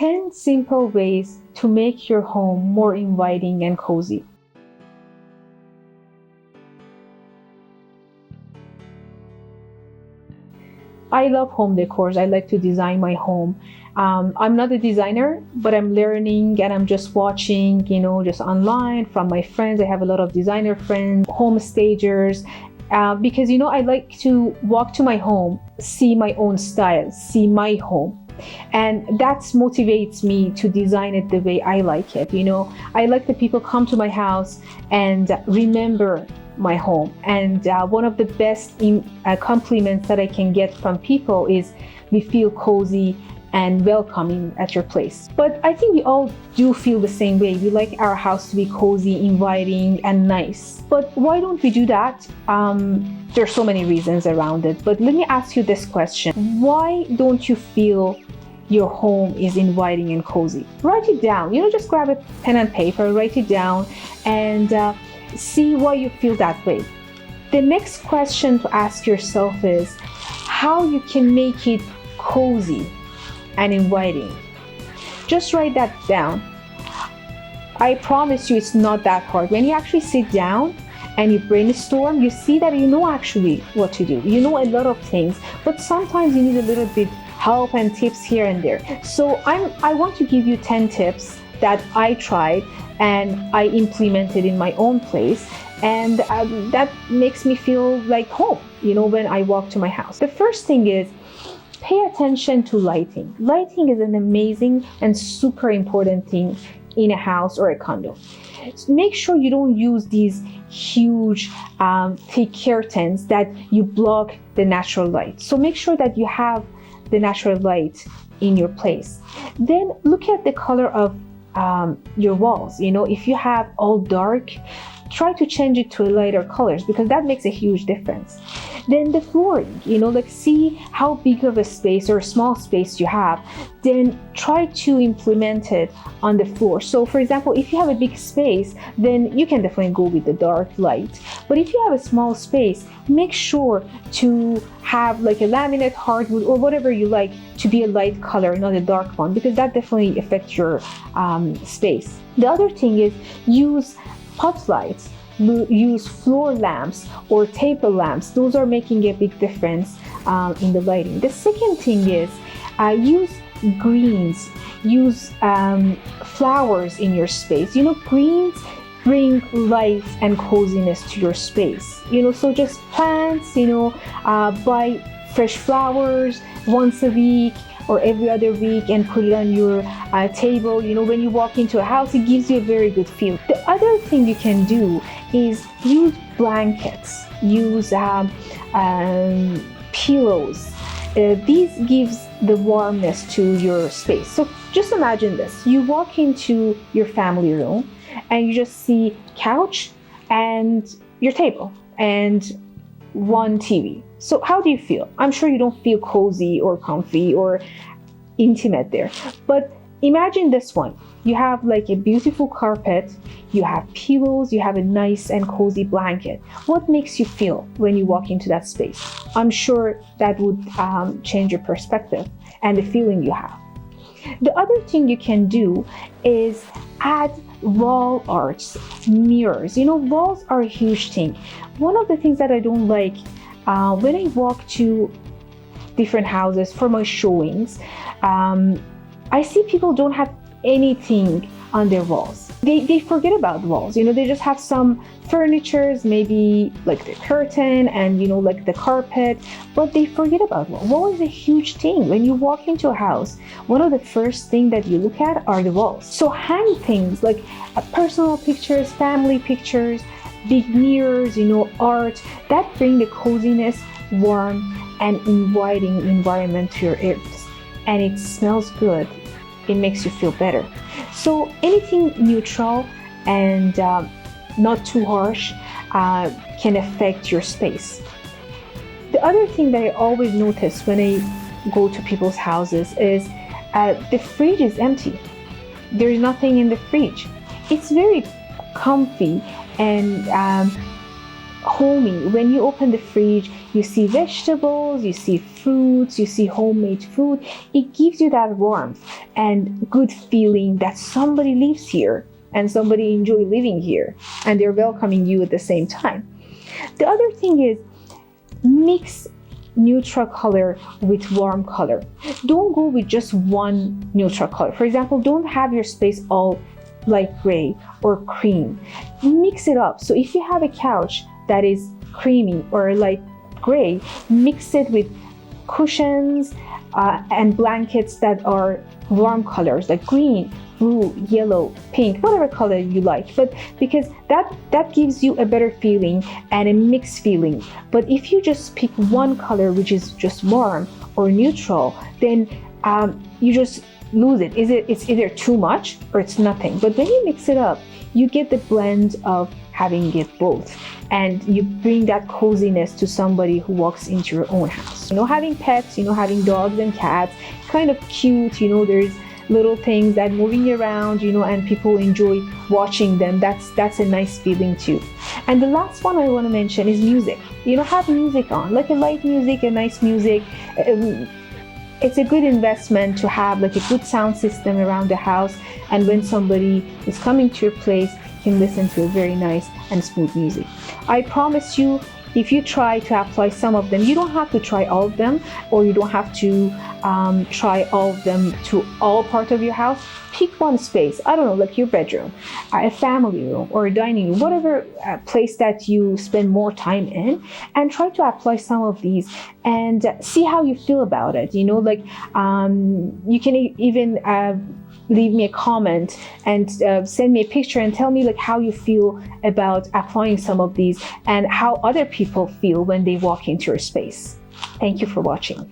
10 simple ways to make your home more inviting and cozy. I love home decors. I like to design my home. I'm not a designer, but I'm learning and I'm just watching, just online from my friends. I have a lot of designer friends, home stagers, because, I like to walk to my home, see my own style, see my home. And that motivates me to design it the way I like it. I like that people come to my house and remember my home. And one of the best compliments that I can get from people is we feel cozy and welcoming at your place. But I think we all do feel the same way. We like our house to be cozy, inviting, and nice. But why don't we do that? There's so many reasons around it. But let me ask you this question. Why don't you feel your home is inviting and cozy? Write it down. Just grab a pen and paper, write it down, and see why you feel that way. The next question to ask yourself is how you can make it cozy and inviting. Just write that down. I promise you it's not that hard. When you actually sit down and you brainstorm, you see that you know actually what to do. You know a lot of things, but sometimes you need a little bit help and tips here and there. So I want to give you 10 tips that I tried and I implemented in my own place, and that makes me feel like home, when I walk to my house. The first thing is pay attention to lighting. Lighting is an amazing and super important thing in a house or a condo. Make sure you don't use these huge thick curtains that you block the natural light. So make sure that you have the natural light in your place. Then look at the color of your walls. If you have all dark, try to change it to lighter colors because that makes a huge difference. Then the flooring, see how big of a space or a small space you have, then try to implement it on the floor. So for example, if you have a big space, then you can definitely go with the dark light. But if you have a small space, make sure to have like a laminate hardwood or whatever you like to be a light color, not a dark one, because that definitely affects your space. The other thing is use pot lights. Use floor lamps or table lamps. Those are making a big difference in the lighting. The second thing is use greens, use flowers in your space. Greens bring life and coziness to your space. So just plants, buy fresh flowers once a week or every other week and put it on your table. When you walk into a house, it gives you a very good feel. The other thing you can do is use blankets, use pillows. These gives the warmness to your space. So just imagine this. You walk into your family room and you just see couch and your table and one TV. So how do you feel? I'm sure you don't feel cozy or comfy or intimate there. But imagine this one. You have like a beautiful carpet, you have pillows, you have a nice and cozy blanket. What makes you feel when you walk into that space? I'm sure that would change your perspective and the feeling you have. The other thing you can do is add wall arts, mirrors. Walls are a huge thing. One of the things that I don't like when I walk to different houses for my showings, I see people don't have anything on their walls. They forget about walls. They just have some furnitures, maybe like the curtain and like the carpet, but they forget about wall. Wall is a huge thing. When you walk into a house, one of the first things that you look at are the walls. So hang things like personal pictures, family pictures, big mirrors, art that bring the coziness, warm and inviting environment to your ears. And it smells good. It makes you feel better. So anything neutral and not too harsh can affect your space. The other thing that I always notice when I go to people's houses is the fridge is empty. There's nothing in the fridge. It's very comfy and homey. When you open the fridge, you see vegetables, you see fruits, you see homemade food. It gives you that warmth and good feeling that somebody lives here and somebody enjoy living here and they're welcoming you at the same time. The other thing is mix neutral color with warm color. Don't go with just one neutral color. For example, don't have your space all light gray or cream. Mix it up. So if you have a couch that is creamy or light gray, mix it with cushions and blankets that are warm colors like green, blue, yellow, pink, whatever color you like, but because that gives you a better feeling and a mixed feeling. But if you just pick one color which is just warm or neutral, then you just lose it. It's either too much or it's nothing. But when you mix it up, you get the blend of having it both, and you bring that coziness to somebody who walks into your own house. Having pets, having dogs and cats, kind of cute, there's little things that moving around, and people enjoy watching them. That's a nice feeling too. And the last one I want to mention is music. Have music on, like a light music, a nice music. It's a good investment to have like a good sound system around the house, and when somebody is coming to your place, you can listen to a very nice and smooth music. I promise you, if you try to apply some of them, you don't have to try all of them, or you don't have to try all of them to all part of your house. Pick one space, I don't know, like your bedroom, a family room, or a dining room, whatever place that you spend more time in, and try to apply some of these and see how you feel about it. You can even leave me a comment and send me a picture and tell me like how you feel about applying some of these and how other people feel when they walk into your space. Thank you for watching.